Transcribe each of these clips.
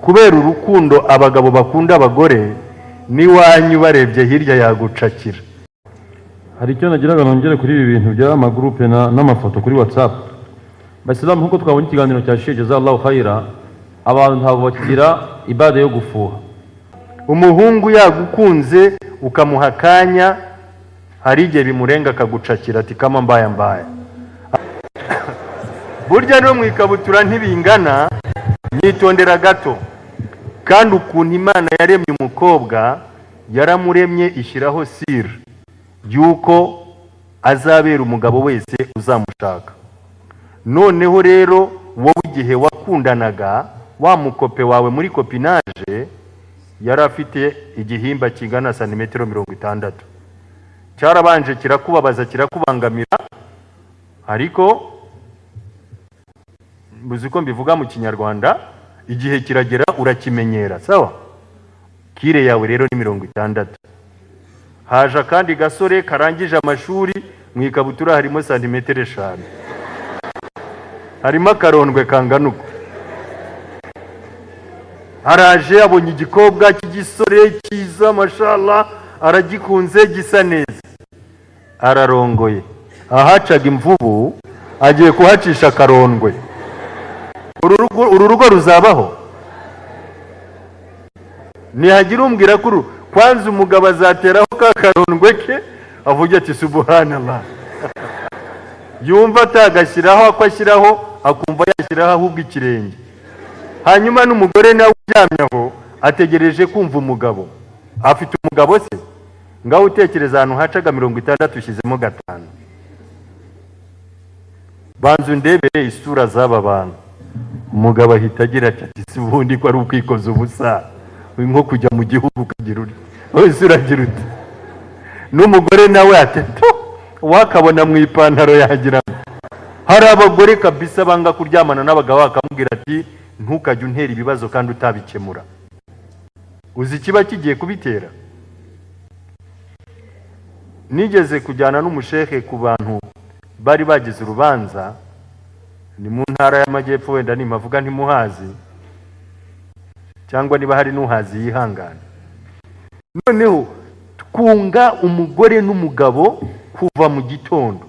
kubera urukundo abagabo bakunda abagore niwanyu barebye hirya yagucakira. Hari icyo nagiraga nongere kuri ibi bintu by'amagroupe n'amafoto kuri WhatsApp. Basilamu nkuko twabonye ikiganiro cya Sheikh Jazallahu Khaira, abantu ntabwo bakigira ibada yo gufuha. Umuhungu yagukunze ukamuha akanya, hari igihe bimurenga akagucakira ati kama mbaya. Burya no mu ikabutura ntibingana, nyitondera gato. Kandi ukuntu Imana yaremye umukobwa, yaramuremye ishyiraho siri yuko azabera umugabo wese uzamushaka. Noneho rero wowe igihe wakundanaga wa mukope wawe muri kopinaje yari afite igihimba kingana santimetero 60, cyarabanje kirakubabaza kirakubangamira, ariko muziko mbivuga mu Kinyarwanda, igihe kiragera urakimenyera, sawa? Kire yawe rero ni 60. Haje kandi gasore karangije amashuri, mu ikabutura harimo santimetero 5, harimo akarondwe kanganuko. Haraje abonye igikobwa cy'igisore cyiza, mashallah, aragikunze gisa neza, ararongoye, ahacaga imvubu agiye kuhacisha akarondwe. Uru rugo ruzabaho? Nihagira umbwira ko kwanza umugabo azateraho ka karondwe ke avuga ati subhanallah. Yumva atagashyiraho akwashyiraho, akumva yashyiraho ahubwo ikirenge. Hanyuma n'umugore nawe uryamyeho ategereje kumva umugabo. Afite umugabo se? Ngaho utekereza ahantu hacaga 60 ushyizemo 5. Banzu ndebere isura z'aba bantu. Umugabo ahita agira ati sibundi ko ari ukwikoza ubusa, nko kujya mu gihugu ukagira uri wese uragira uti. N'umugore nawe ati wakabona mu ipantaro yagira. Hari abagore kabisa banga kuryamana n'abagabo bakamubwira ati ntukajye untera ibibazo kandi utabikemura. Uzi ikiba kigiye kubitera? Nigeze kujyana n'umushehe ku bantu bari bagize urubanza, ni mu ntara y'Amajyepfo, wenda nimavuga ntimuhazi, cyangwa niba hari n'uhazi yihangana. Noneho twunga umugore n'umugabo kuva mu gitondo,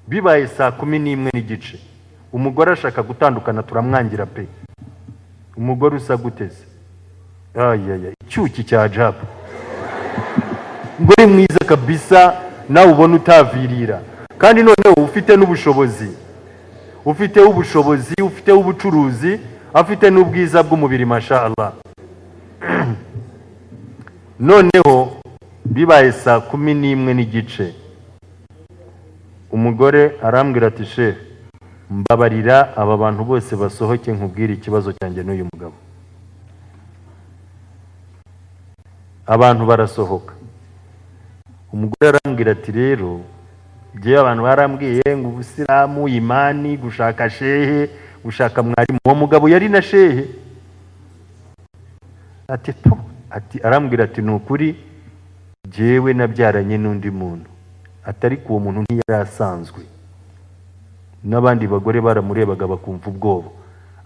bibaye saa 11:15, umugore ashaka gutandukana, turamwangira pe. Umugore usa guteze, icyuki cya ajabu. Umugore mwiza kabisa, nawe ubona utavirira, kandi noneho ufite n'ubushobozi, ufite ubucuruzi, afite n'ubwiza bw'umubiri, mashallah. Noneho bibaye saa 11:15, umugore arambwira ati shehe, mbabarira aba bantu bose basohoke nkubwira ikibazo cyanjye n'uyu mugabo. Abantu barasohoka. Umugore arambwira ati rero giye abantu barambwiye ngo ubusilamu, imani, gushaka shehe, gushaka mwarimu. Uwo mugabo yari na shehe. Ati arambwira ati nukuri jewe nabyaranye n'undi muntu, atari ko uwo muntu ntiyari asanzwe. N'abandi bagore baramurebaga bakumva ubwoba,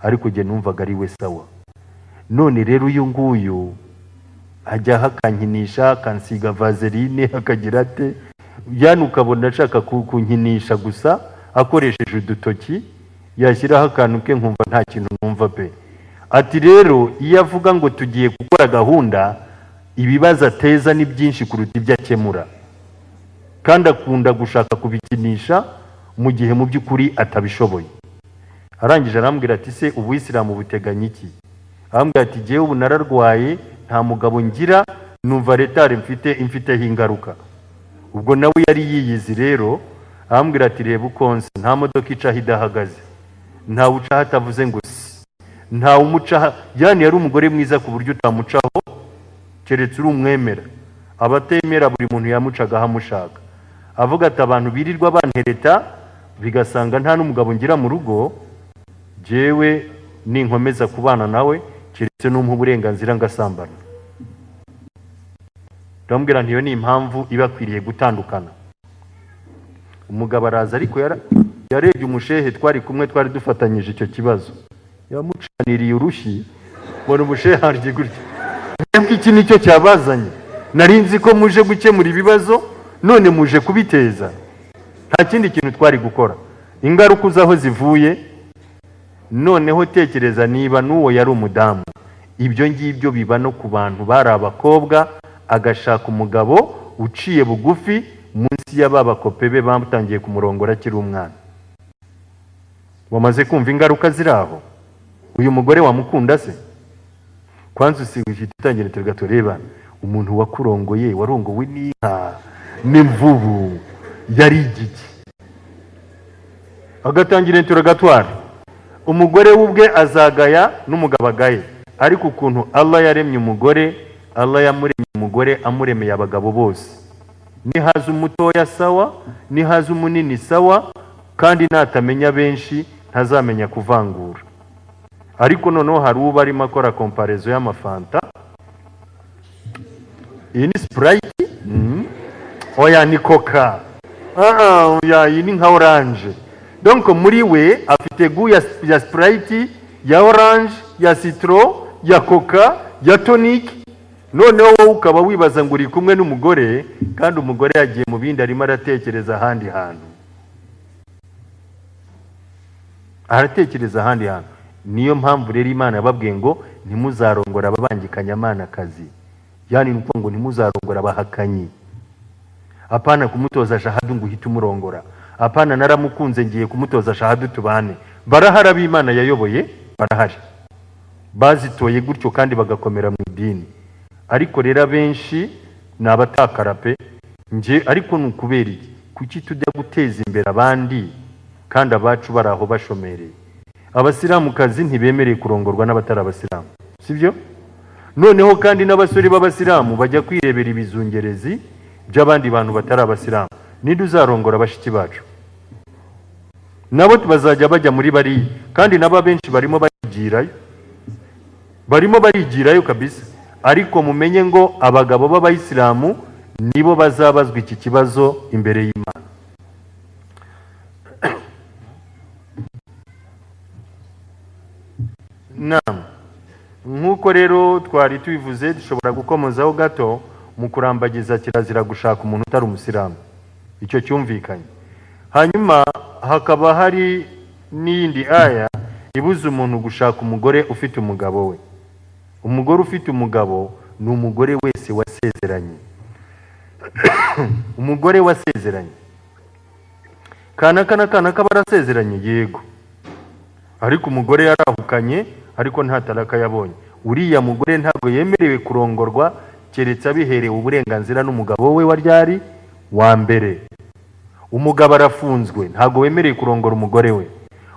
ariko je numvaga ari we sawa. None rero uyu nguyu ajya hakankinisha, akansiga vaseline, akagira ate, yani ukabona ashaka kunkinisha gusa akoresheje udutoki, yashyiraho akantu ke nkumva nta kintu numva pe. Ati rero iyo avuga ngo tugiye gukora gahunda, ibibazo ateza ni byinshi kuruta ibyo akemura, kandi akunda gushaka kubikinisha mu gihe mu by'ukuri atabishoboye. Arangije arambwira ati se ubuyisilamu buteganya iki? Arambwira ati jewe ubu nararwaye, nta mugabo ngira, numva retare mfiteho ingaruka. Ubwo nawe yari yiyizi rero, arambwira ati reba ukonse, nta modoka icaho idahagaze, nta uca hatavuze ngo si, nta umuca, yani yari umugore mwiza ku buryo utamucaho keretse uri umwemera. Abatemera buri muntu yamucaga hamushaka. Avuga ati abantu birirwa bantereta bigasanga nta n'umugabo ngira mu rugo, jewe ninkomeza kubana nawe keretse n'umpa uburenganzira ngasambana. Ndambwira ntiyo ni impamvu ibakwiriye gutandukana. Umugabo araza, ariko yarebye umushehe twari kumwe, twari dufatanyije icyo kibazo, yamucaniriye urushyi mbona umushehe harya gutya. Mwebwe iki nicyo cyabazanye? Nari nzi ko muje gukemura ibibazo, none muje kubiteza. Nta kindi kintu twari gukora. Ingaruka uzaho zivuye, noneho tekereza niba n'uwo yari umudamu. Ibyo ngibyo biba no ku bantu bari abakobwa, agashaka umugabo uciye bugufi munsi y'ababakope be bamutangiye kumurongora akiri umwana. Wamaze kumva ingaruka ziraho? Uyu mugore wamukunda se? Kwanza usiguje itangira tugatoreba umuntu wakurongoye warongowe n'inka n'imvubu yari igiki. Agatangira turatwara. Umugore w'ubwe azagaya n'umugabo agaye. Ariko ukuntu Allah yaremye umugore, Allah yamuremye umugore amuremeye abagabo bose. Nihaza umutoya sawa, nihaza umunini sawa, kandi natamenya benshi ntazamenya kuvangura. Ariko noneho hari uba arimo akora comparezo y'amafanta. Iyi ni Sprite? Oya ni Coca. Oya iyi ni nka orange. Donc muri we afite gu ya Sprite, ya orange, ya citro, ya Coca, ya tonic. Noneho wowe ukaba wibaza ngo uri kumwe n'umugore, kandi umugore yagiye mu bindi arimo aratekereza ahandi hantu. Aratekereza ahandi hantu. Niyo mpamvu rero Imana yababwiye ngo ntimuzarongora ababangikanya amana kazi. Yani nuko ngo ntimuzarongora abahakanyi. Apana kumutoza shahadu ngo uhite umurongora. Apana naramukunze ngiye kumutoza shahadu tubane. Barahari ab'Imana yayoboye, barahari. Bazitoye gutyo kandi bagakomera mu idini. Ariko rero benshi ni abatakara pe. Nje ariko nukubera iki? Kuki tujya guteza imbere abandi kandi abacu baraho bashomereye? Abasilamu kazi ntibemereye kurongorwa n'abatari abasilamu. Sibyo? Noneho kandi n'abasore b'abasilamu bajya kwirebera ibizungerezi by'abandi bantu batari abasilamu. Ninde uzarongora bashiki bacu? Nabo tubazajya bajya muri bari kandi naba benshi barimo barigirayo. Barimo barigirayo kabisa. Ariko mumenye ngo abagabo b'abayisilamu nibo bazabazwa iki kibazo imbere y'Imana. Nkuko rero twari tubivuze dushobora gukomozaho gato mu kurambagiza kirazira gushaka umuntu utari umusilamu. Icyo cyumvikanye. Hanyuma hakaba hari n'indi aya ibuza umuntu gushaka umugore ufite umugabo we. Umugore ufite umugabo ni umugore wese wasezeranye. Umugore wasezeranye. Kana barasezeranye yego. Ariko umugore yarahukanye ariko nta talaka yabonye. Uriya mugore ntabwo yemerewe kurongorwa keretse abiherewe uburenganzira n'umugabo we waryari wa mbere. Umugabo arafunzwe ntabwo wemerewe kurongora umugore we.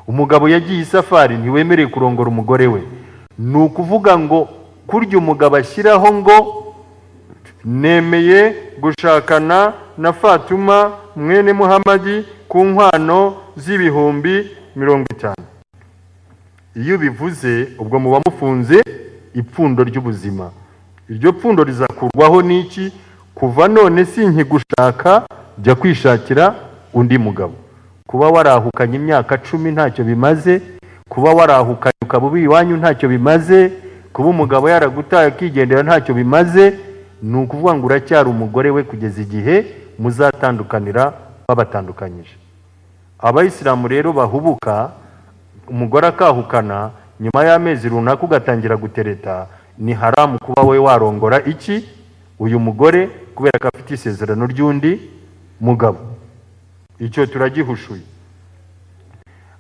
Umugabo yagiye isafari ntiwemerewe kurongora umugore we. Ni ukuvuga ngo kurya umugabo ashyiraho ngo nemeye gushakana na Fatuma mwene Muhamadi ku nkwano z'ibihumbi 50. Iyo bivuze ubwo muba mufunze ipfundo ry'ubuzima. Iryo pfundo rizakurwaho n'iki? Kuva none sinkigushaka jya kwishakira undi mugabo. Kuba warahukanye imyaka 10 ntacyo bimaze. Kuba warahukanye ukaba ubiwanyu ntacyo bimaze. Kuba umugabo yaragutaye akigendera ntacyo bimaze. Ni ukuvuga ngo uracyari umugore we kugeza igihe muzatandukanira babatandukanyije. Abayisilamu rero bahubuka umugore akahukana nyuma y'amezi runaka ugatangira gutereta, ni haramu kuba we warongora iki uyu mugore kubera ko afite isezerano ry'undi mugabo. Icyo turagihushuye.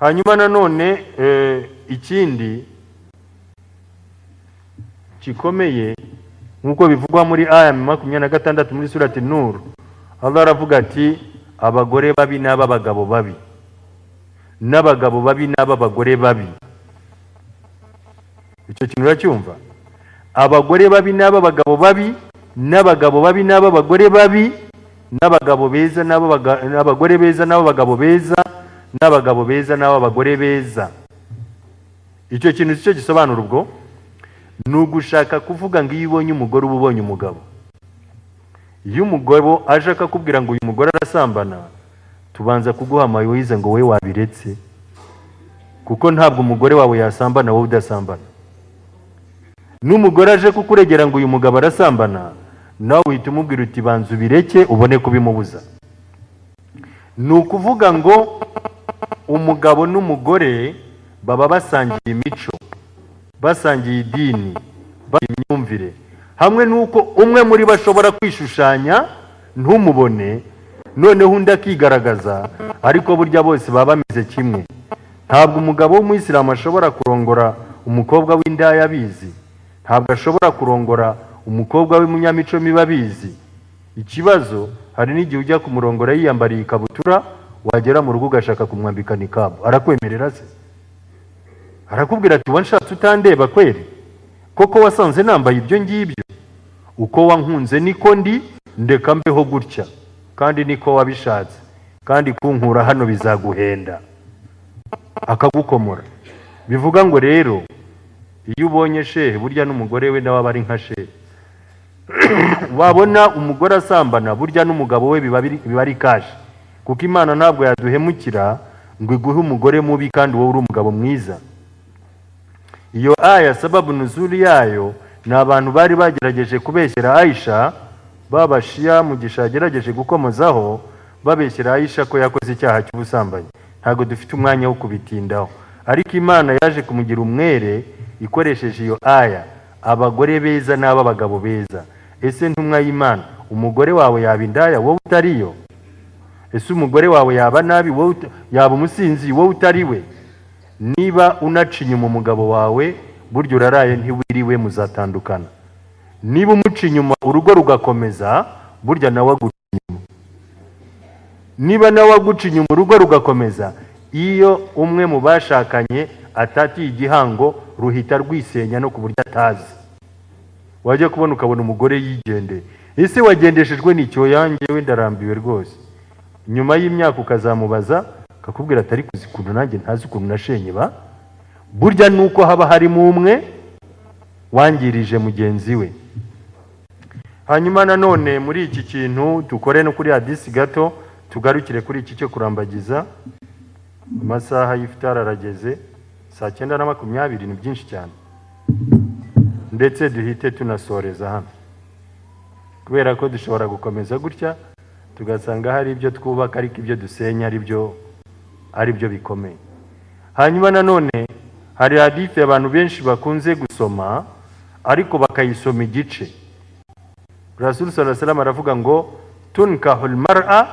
Hanyuma nanone ikindi kikomeye nkuko bivugwa muri aya 26 muri surati Nur, Allah aravuga ati abagore babi n'aba bagabo babi, n'abagabo babi n'aba bagore babi. Icyo kintu uracyumva? Abagore babi n'aba bagabo babi, n'abagabo babi n'aba bagore babi, n'abagabo beza n'abagore beza n'abagabo beza, n'abagabo beza n'abagore beza. Icyo kintu cyo gisobanura ubwo ni ugushaka kuvuga ngo iyo ubonye umugore uba ubonye umugabo. Iyo umugabo aje akakubwira ngo uyu mugore arasambana, tubanza kuguha amayoyize ngo we wabiretse, kuko ntabwo umugore wawe yasambana wowe udasambana. n'umugore aje kukuregera ngo uyu mugabo arasambana, nawe uhita umubwira uti banza ubireke ubone kubimubuza. Ni ukuvuga ngo umugabo n'umugore baba basangiye imico, basangiye idini, imyumvire, hamwe n'uko umwe muri bo ashobora kwishushanya ntumubone, noneho undi akigaragaza, ariko burya bose baba bameze kimwe. Ntabwo umugabo w'umuyisilamu ashobora kurongora umukobwa w'indaya abizi, ntabwo ashobora kurongora umukobwa w'umunyamico mibi abizi. Ikibazo, hari n'igihe ujya kumurongora yiyambariye ikabutura, wagera mu rugo ugashaka kumwambika nikabu, arakwemerera se? Arakubwira ati wanshatse utandeba kweri? Koko wasanze nambaye ibyo ngibyo? Uko wankunze niko ndi, ndeka mbeho gutya, kandi niko wabishatse, kandi kunkura hano bizaguhenda, akagukomora. Bivuga ngo rero iyo ubonye shehe, burya n'umugore we nawe aba ari nka shehe. Wabona umugore asambana, burya n'umugabo we biba ari kashi, kuko Imana ntabwo yaduhemukira ngo iguhe umugore mubi kandi wowe uri umugabo mwiza. Iyo aya sababu nuzuli yayo ni abantu bari bagerageje kubeshyera Aisha, babashiya Mugisha yagerageje gukomozaho babeshyera Aisha ko yakoze icyaha cy'ubusambanyi. Ntabwo dufite umwanya wo kubitindaho, ariko Imana yaje kumugira umwere ikoresheje iyo aya, abagore beza n'ab'abagabo beza. Ese ntumwa y'Imana, umugore wawe yaba indaya wowe utariyo? Ese umugore wawe yaba nabi wowe yaba umusinzi wowe utariwe? Niba unaca inyuma umugabo wawe, burya uraraye ntiwiriwe, muzatandukana. Niba umuca inyuma urugo rugakomeza, burya nawe aguca inyuma. Niba nawe aguca inyuma urugo rugakomeza, iyo umwe mu bashakanye atatiye igihango, ruhita rwisenya no ku buryo atazi. Wajya kubona ukabona umugore yigendeye. Ese wagendeshejwe n'icyo? Yanjye we ndarambiwe rwose. Nyuma y'imyaka ukazamubaza, akakubwira atari kuzi ukuntu nanjye ntazi ukuntu nashenye ba. Burya nuko haba harimo umwe wangirije mugenzi we. Hanyuma nanone muri iki kintu tukore no kuri hadisi gato, tugarukire kuri iki cyo kurambagiza. Amasaha y'ifitara arageze, saa 9:20, ni byinshi cyane, ndetse duhite tunasoreza hano, kubera ko dushobora gukomeza gutya tugasanga hari ibyo twubaka ariko ibyo dusenya ari byo bikomeye. Hanyuma nanone hari hadithi abantu benshi bakunze gusoma ariko bakayisoma igice. Rasul sallallahu alaihi wasallam aravuga ngo tunkahul mar'a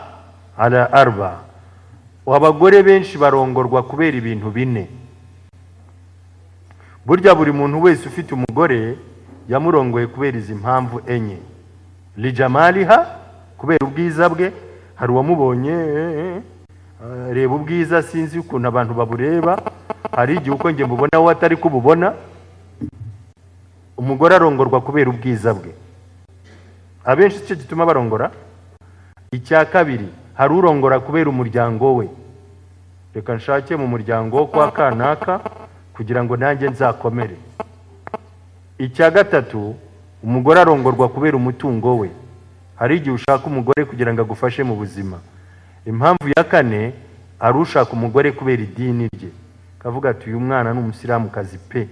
ala arba, abagore benshi barongorwa kubera ibintu bine. Burya buri muntu wese ufite umugore yamurongoye kubera izi mpamvu enye: lijamaliha, kubera ubwiza bwe. Hari uwamubonye reba ubwiza, sinzi ukuntu abantu babureba, hari igihe uko nge mubona we atari kububona. Umugore arongorwa kubera ubwiza bwe, abenshi icyo gituma barongora. Icya kabiri, hari urongora kubera umuryango we, reka nshake mu muryango kwa kanaka kugira ngo nanjye nzakomere. Icya gatatu, umugore arongorwa kubera umutungo we, hari igihe ushaka umugore kugira ngo agufashe mu buzima. Impamvu ya kane, ari ushaka umugore kubera idini rye, kavuga ati uyu mwana ni umusilamukazi pe,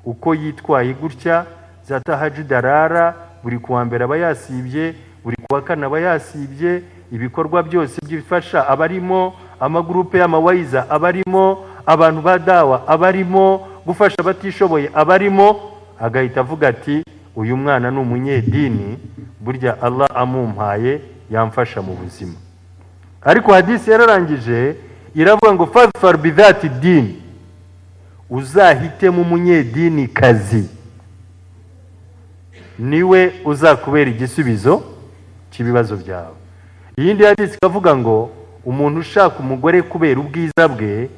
uko yitwaye gutya, za tahajjud arara, buri kuwa mbere aba yasibye, buri kuwa kane aba yasibye, ibikorwa byose byifasha abarimo, amagurupe y'amawaiza abarimo, abantu badawa abarimo, gufasha abatishoboye abarimo. Agahita avuga ati uyu mwana ni umunyedini, burya Allah amumpaye yamfasha mu buzima. Ariko hadisi yararangije iravuga ngo fadfar bidhati din, uzahitemo umunyedini kazi, niwe uzakubera igisubizo cy'ibibazo byawe. Iyindi hadisi ikavuga ngo umuntu ushaka umugore kubera ubwiza bwe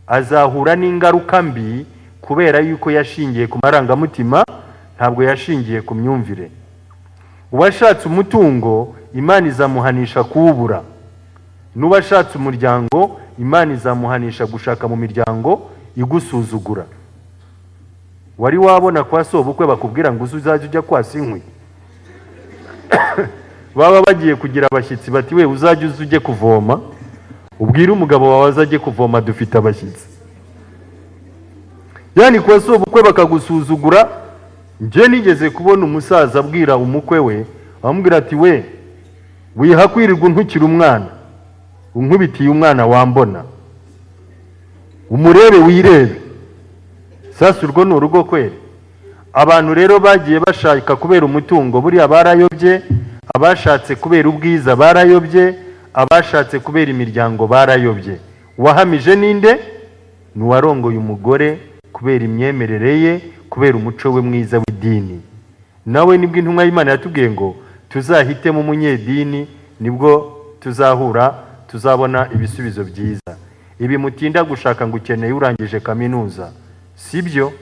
azahura n'ingaruka mbi, kubera yuko yashingiye ku marangamutima, ntabwo yashingiye ku myumvire. Uwashatse umutungo, Imana izamuhanisha kuwubura. N'uwashatse umuryango, Imana izamuhanisha gushaka mu miryango igusuzugura. Wari wabona kwa sobukwe bakubwira ngo uzajya ujya kwasa inkwi? Baba bagiye kugira abashyitsi bati we uzajya ujye kuvoma, ubwire umugabo wawe azajye kuvoma, dufite abashyitsi. yani kwa sobukwe bakagusuzugura. Nje nigeze kubona umusaza abwira umukwe we, amubwira ati we wihakwirirwa untukira umwana, unkubitiye umwana wambona, umurebe wirebe. Sasa urwo ni urugo kweri? Abantu rero bagiye bashaka kubera umutungo, buriya barayobye, abashatse kubera ubwiza barayobye, abashatse kubera imiryango barayobye. Wahamije ninde? Nuwarongoye umugore kubera imyemerere ye, kubera umuco we mwiza w'idini. Nawe nibwo intumwa y'Imana yatubwiye ngo tuzahitemo umunyedini, nibwo tuzahura, tuzabona ibisubizo byiza. Ibi mutinda gushaka ngo ukeneye urangije kaminuza, sibyo?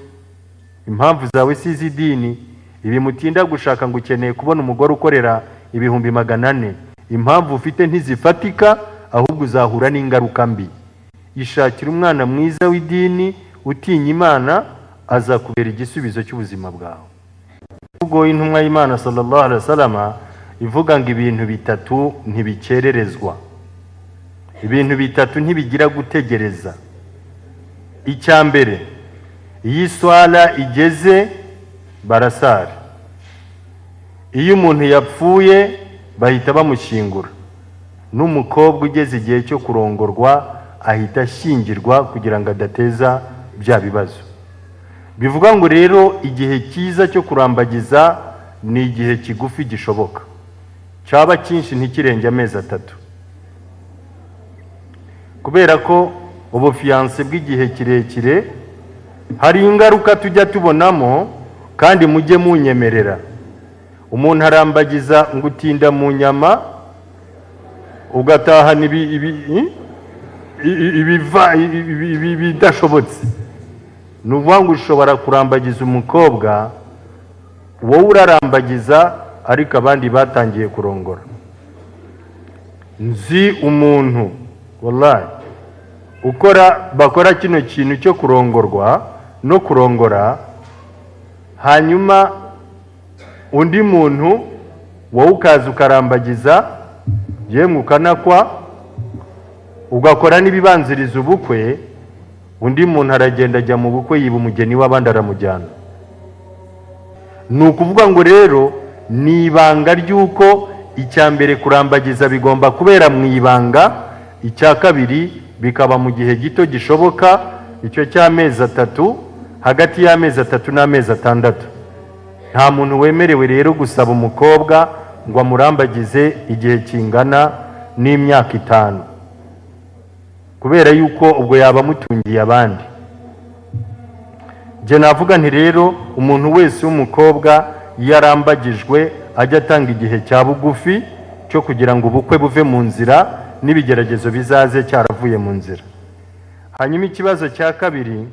Impamvu zawe si iz'idini. Ibi mutinda gushaka ngo ukeneye kubona umugore ukorera 400,000, impamvu ufite ntizifatika, ahubwo uzahura n'ingaruka mbi. Ishakira umwana mwiza w'idini utinya Imana, azakubera igisubizo cy'ubuzima bwawe. Ubwo intumwa y'Imana sallallahu alaihi wasallam ivuga ngo ibintu bitatu ntibikererezwa, ibintu bitatu ntibigira gutegereza. Icya mbere, iyi swala igeze barasara. Iyo umuntu yapfuye bahita bamushingura. N'umukobwa ugeze igihe cyo kurongorwa ahita ashingirwa kugira ngo adateza bya bibazo. Bivuga ngo rero igihe cyiza cyo kurambagiza ni igihe kigufi gishoboka, cyaba cyinshi ntikirenge amezi 3, kubera ko ubufiyanse bw'igihe kirekire hari ingaruka tujya tubonamo, kandi mujye munyemerera. Umuntu arambagiza ngo utinda mu nyama, ugataha bidashobotse. Nuvuga ngo ushobora kurambagiza umukobwa, wowe urarambagiza ariko abandi batangiye kurongora. Nzi umuntu wallahi bakora kino kintu cyo kurongorwa no kurongora, hanyuma undi muntu wowe ukaza ukarambagiza, yemwe ukanakwa, ugakora n'ibibanziriza ubukwe. Undi muntu aragenda ajya mu bukwe yiba umugeni w'abandi aramujyana. Ni ukuvuga ngo rero ni ibanga ry'uko icya mbere kurambagiza bigomba kubera mu ibanga, icya kabiri bikaba mu gihe gito gishoboka, icyo cy'amezi 3, hagati y'amezi 3 n'amezi 6. Nta muntu wemerewe rero gusaba umukobwa ngo amurambagize igihe kingana n'imyaka 5, kubera yuko ubwo yaba mutungiye abandi. Je navuga nti rero umuntu wese w'umukobwa yarambagijwe ajya atanga igihe cya bugufi cyo kugira ngo ubukwe buve mu nzira n'ibigeragezo bizaze cyaravuye mu nzira. Hanyuma ikibazo cya kabiri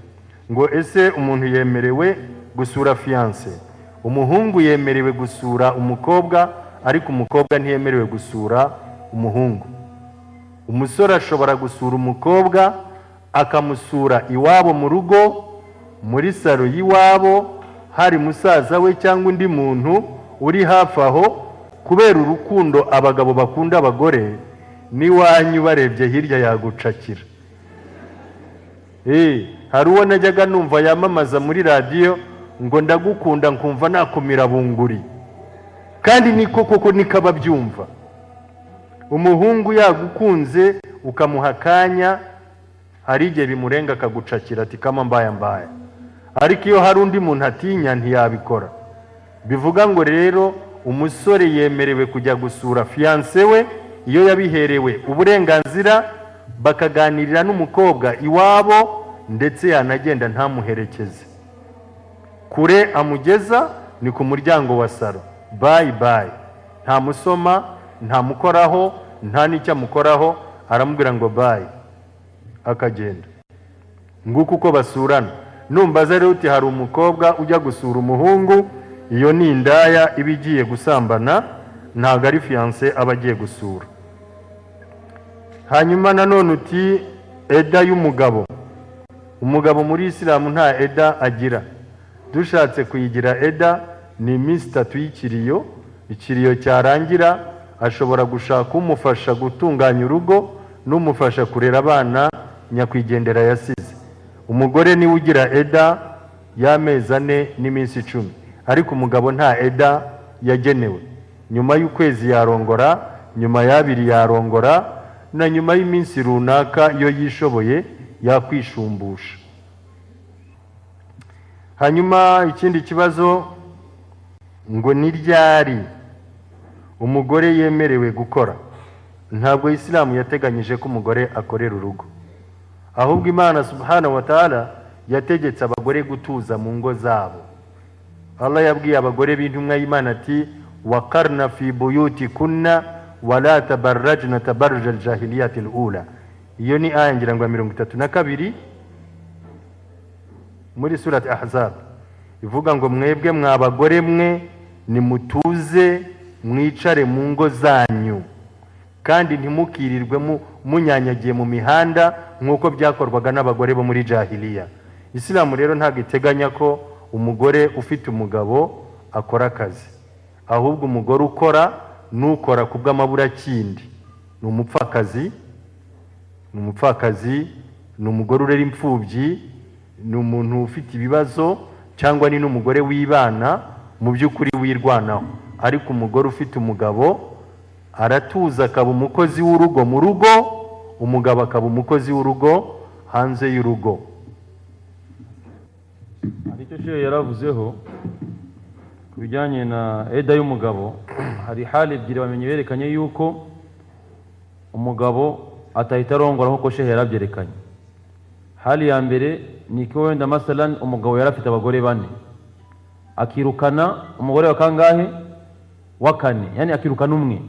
ngo ese umuntu yemerewe gusura fiance? Umuhungu yemerewe gusura umukobwa, ariko umukobwa ntiyemerewe gusura umuhungu. Umusore ashobora gusura umukobwa akamusura iwabo mu rugo, muri saro y'iwabo, hari musaza we cyangwa undi muntu uri hafi aho, kubera urukundo abagabo bakunda abagore, niwanyu barebye hirya yagucakira. Hari uwo najyaga numva yamamaza muri radiyo ngo ndagukunda nkumva nakumira bunguri, kandi niko koko nikaba byumva. Umuhungu yagukunze ukamuha akanya, hari igihe bimurenga akagucakira ati kama mbaya. Ariko iyo hari undi muntu atinya ntiyabikora. Bivuga ngo rero umusore yemerewe kujya gusura fiance we iyo yabiherewe uburenganzira, bakaganirira n'umukobwa iwabo, ndetse yanagenda ntamuherekeze. Kure amugeza ni ku muryango wa saro, bye bye, nta musoma, nta mukoraho, nta n'icyo amukoraho, aramubwira ngo bye akagenda. Nguko uko basurana. Numbaza rero uti hari umukobwa ujya gusura umuhungu, iyo ni indaya iba igiye gusambana, ntabwo ari fiance aba agiye gusura. Hanyuma nanone uti eda y'umugabo. Umugabo muri Isilamu nta eda agira. Dushatse kuyigira eda ni iminsi 3 y'ikiriyo. Ikiriyo cyarangira ashobora gushaka umufasha gutunganya urugo n'umufasha kurera abana nyakwigendera yasize. Umugore niwe ugira eda y'amezi 4 n'iminsi 10, ariko umugabo nta eda yagenewe. Nyuma y'ukwezi yarongora, nyuma y'abiri yarongora, na nyuma y'iminsi runaka iyo yishoboye yakwishumbusha. Hanyuma ikindi kibazo ngo ni ryari umugore yemerewe gukora. Ntabwo Islamu yateganyije ko umugore akorera urugo, ahubwo Imana subhanahu wa ta'ala yategetse abagore gutuza mu ngo zabo. Allah yabwiye abagore b'intumwa y'Imana ati waqarna fi buyutikunna wala tabarrajna tabarruj al-jahiliyyati al-ula. Iyo ni aya ngira ngo 32 muri surati Ahzab, ivuga ngo mwebwe mwabagore mwe nimutuze mwicare mu ngo zanyu kandi ntimukirirwe munyanyagiye mu mihanda nk'uko byakorwaga n'abagore bo muri jahiliya. Islamu rero ntabwo iteganya ko umugore ufite umugabo akora akazi, ahubwo umugore ukora n'ukora ku bw'amaburakindi ni umupfakazi, ni umugore urera imfubyi, ni umuntu ufite ibibazo, cyangwa ni n'umugore wibana mu by'ukuri wirwanaho. Ariko umugore ufite umugabo aratuza akaba umukozi w'urugo mu rugo, umugabo akaba umukozi w'urugo hanze y'urugo. Hari icyo shehe yaravuzeho ku bijyanye na eda y'umugabo. Hari hali ebyiri bamenye berekanye yuko umugabo atahita arongora nk'uko shehe yarabyerekanye. Hali ya mbere ni ko wenda masalan umugabo yarafite abagore 4 akirukana umugore wa kangahe wa 4, yani akirukana umwe.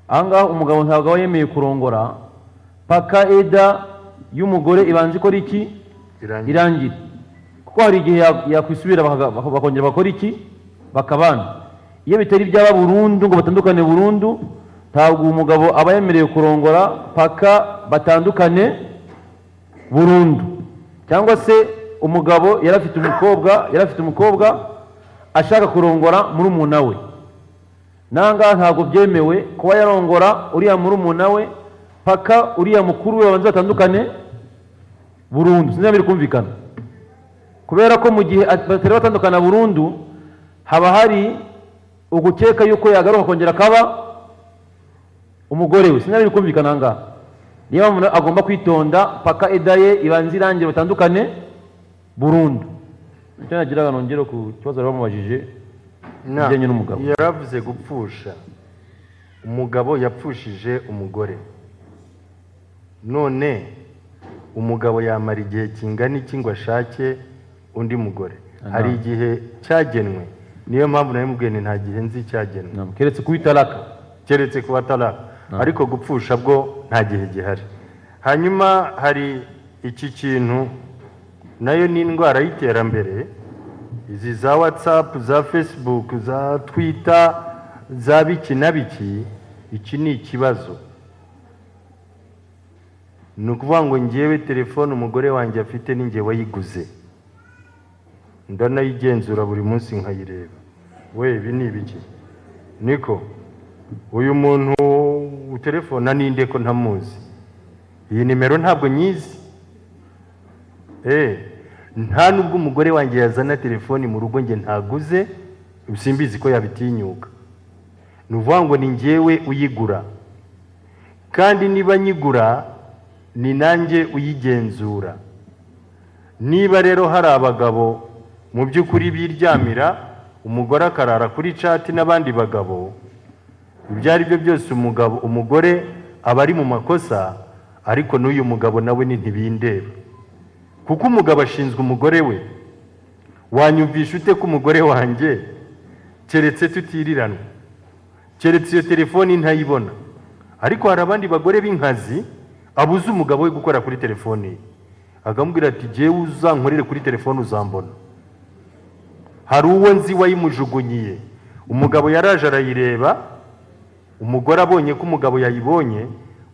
Ahangaha umugabo ntabwo yemeye kurongora paka eda y'umugore ibanze ikora iki irangira, kuko hari igihe yakwisubira bakongera bakora iki bakabana. Iyo bitari byaba burundu ngo batandukane burundu, ntabwo umugabo aba yemerewe kurongora paka batandukane burundu. Cyangwa se umugabo yarafite umukobwa ashaka kurongora murumuna we, nanga ntabwo byemewe kuba yarongora uriya murumuna we paka uriya mukuru we banze batandukane burundu. Sinabiri kumvikana, kubera ko mu gihe batari batandukana burundu haba hari ugukeka yuko yagaruka kongera akaba umugore we. Sinabiri kumvikana ngaha. Niyo umuntu agomba kwitonda paka edaye ibanze irangira batandukane burundu. Icyo nagiraga nongera ku kibazo bamubajije bijyanye n'umugabo. Yaravuze gupfusha. Umugabo yapfushije umugore, none umugabo yamara igihe kingana iki ngo ashake undi mugore? Hari igihe cyagenwe. Niyo mpamvu nawe mubwiye nta gihe nzi cyagenwe, keretse kubitaraka, keretse kuba talaka. Ariko gupfusha bwo nta gihe gihari. Hanyuma hari iki kintu nayo ni indwara y'iterambere, izi za WhatsApp, za Facebook, za Twitter, za biki na biki. Iki ni ikibazo. Ni ukuvuga ngo ngewe telefone umugore wanjye afite ni nge wayiguze, ndanayigenzura buri munsi nkayireba. We ibi ni ibiki? Niko uyu muntu utelefona ninde ko ntamuzi? Iyi nimero ntabwo nyizi. Nta nubwo umugore wanjye yazana telefoni mu rugo nge ntaguze, simbizi ko yabitinyuka. Ni ukuvuga ngo ni ngewe uyigura, kandi niba nyigura ni nanjye uyigenzura. Niba rero hari abagabo mu by'ukuri biryamira, umugore akarara kuri chat n'abandi bagabo, ibyo ari byo byose umugore aba ari mu makosa. Ariko n'uyu mugabo nawe ni ntibindeba, kuko umugabo ashinzwe umugore we. Wanyumvisha ute ko umugore wanjye keretse tutiriranwa, keretse iyo telefoni ntayibona? Ariko hari abandi bagore b'inkazi abuze umugabo we gukora kuri telefoni, akamubwira ati jewe uzankorere kuri telefoni uzambona. Hari uwo nzi wayimujugunyiye, umugabo yaraje arayireba, umugore abonye ko umugabo yayibonye,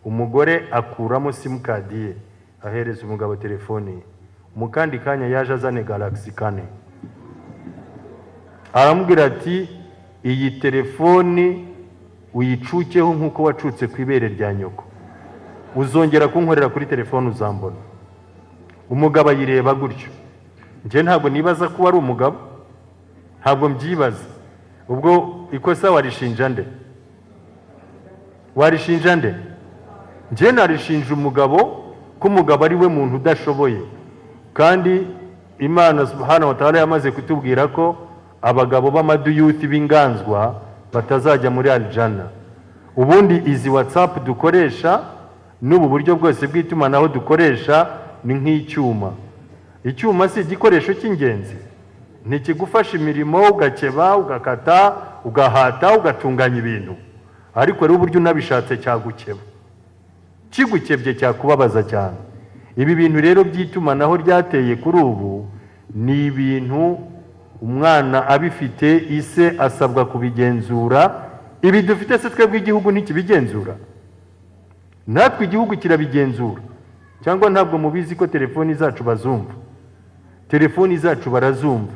umugore akuramo simukadi ye ahereza umugabo telefoni. Mu kandi kanya yaje azane Galaxy 4, aramubwira ati iyi telefoni uyicukeho nk'uko wacutse ku ibere rya nyoko, uzongera kunkorera kuri telefoni uzambona. Umugabo ayireba gutyo, njye ntabwo nibaza ko ari umugabo, ntabwo mbyibaza. Ubwo ikosa warishinja nde? Warishinja nde? Njye narishinja umugabo, ko umugabo ari we muntu udashoboye. Kandi Imana subhanahu wa ta'ala yamaze kutubwira ko abagabo b'amaduyuti b'inganzwa batazajya muri aljana. Ubundi izi WhatsApp dukoresha n'ubu buryo bwose bw'itumanaho dukoresha ni nk'icyuma. Icyuma si igikoresho cy'ingenzi, ntikigufasha imirimo, ugakeba, ugakata, ugahata, ugatunganya ibintu. Ariko rero uburyo unabishatse cyagukeba, kigukebye cyakubabaza cyane. Ibi bintu rero by'itumanaho ryateye kuri ubu ni ibintu umwana abifite ise asabwa kubigenzura. Ibi dufite se twebwe igihugu ntikibigenzura? Natwe igihugu kirabigenzura. Cyangwa ntabwo mubizi ko telefoni zacu bazumva? Telefoni zacu barazumva.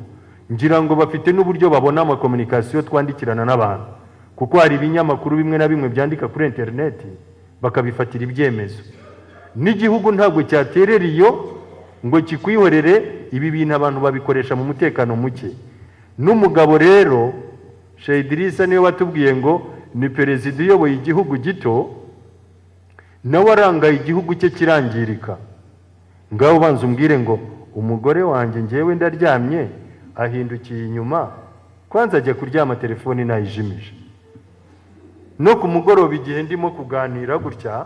Ngira ngo bafite n'uburyo babona amakomunikasiyo twandikirana n'abantu, kuko hari ibinyamakuru bimwe na bimwe byandika kuri interineti bakabifatira ibyemezo. N'igihugu ntabwo cyaterera iyo ngo kikwihorere. Ibi bintu abantu babikoresha mu mutekano muke. N'umugabo rero Sheikh Idrissa niwe watubwiye ngo ni perezida uyoboye igihugu gito, nawe arangaye igihugu cye kirangirika. Ngaho banza umbwire ngo umugore wanjye njyewe ndaryamye ahindukiye inyuma, kwanza ajya kuryama telefoni nayijimije. No ku mugoroba igihe ndimo kuganira gutya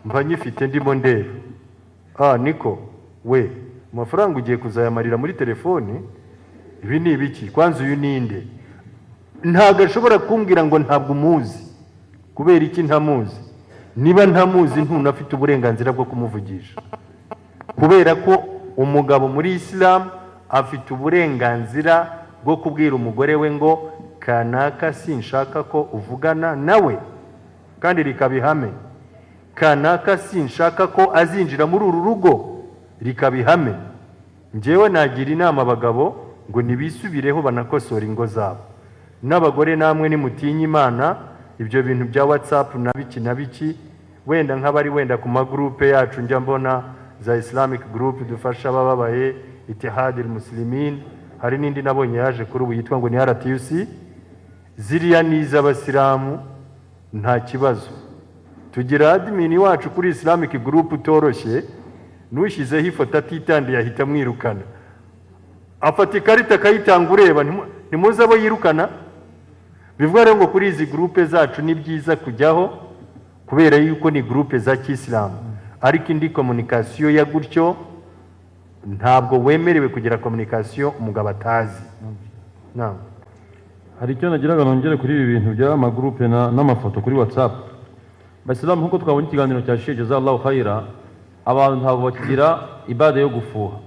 mba nyifite ndimo ndeba. Niko we amafaranga ugiye kuzayamarira muri telefoni, ibi ni ibiki? Kwanza uyu ninde? Ntabwo ashobora kumbwira ngo ntabwo umuzi. Kubera iki ntamuzi? Niba ntamuzi ntunafite uburenganzira bwo kumuvugisha, kubera ko umugabo muri Islam afite uburenganzira bwo kubwira umugore we ngo kanaka sinshaka ko uvugana nawe, kandi rikabihame. Kanaka sinshaka ko azinjira muri uru rugo, rikabihame. Njyewe nagira inama abagabo ngo nibisubireho banakosora ingo zabo. N'abagore namwe nimutinya Imana, ibyo bintu bya WhatsApp na biki wenda nk'abari wenda ku magroupe yacu njya mbona za Islamic group dufasha abababaye, Itihad al-Muslimin, hari n'indi nabonye yaje kuri ubu yitwa ngo ni RTUC. Ziriya ni iz'abasilamu, nta kibazo. Tugira admin wacu kuri Islamic group utoroshye, nushyizeho ifoto atitandiye ahita mwirukana. Afata ikarita akayitanga ureba, ntimuzi abo yirukana. Bivuga rero ngo kuri izi groupe zacu ni byiza kujyaho, kubera yuko ni groupe za Kisilamu. Ariko indi communication ya gutyo ntabwo wemerewe kugira communication umugabo atazi. Hari icyo nagiraga nongere kuri ibi bintu bya amagroupe n'amafoto kuri WhatsApp. Basilamu nkuko twabonye ikiganiro cya Sheikh Jazallahu Khaira, abantu ntabwo bakigira ibada yo gufuha.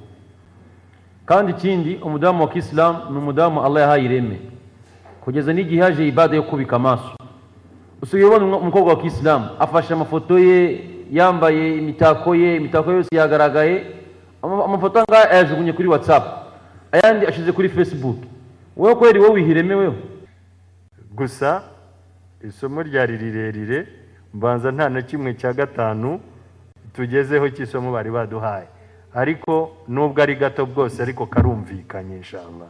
Kandi ikindi, umudamu wa Kisilamu ni umudamu Allah yahaye ireme, kugeza n'igihe haje ibada yo kubika amaso. Usigaye ubona umukobwa wa Kisilamu afashe amafoto ye, yambaye imitako yose yagaragaye, amafoto anga yajugunye kuri WhatsApp, ayandi ashize kuri Facebook. Wowe kweri wowe wihiremewe? Gusa isomo ryari rirerire, mbanza nta na kimwe cya gatanu tugezeho cy'isomo bari baduhaye, ariko nubwo ari gato bwose ariko karumvikanye inshallah.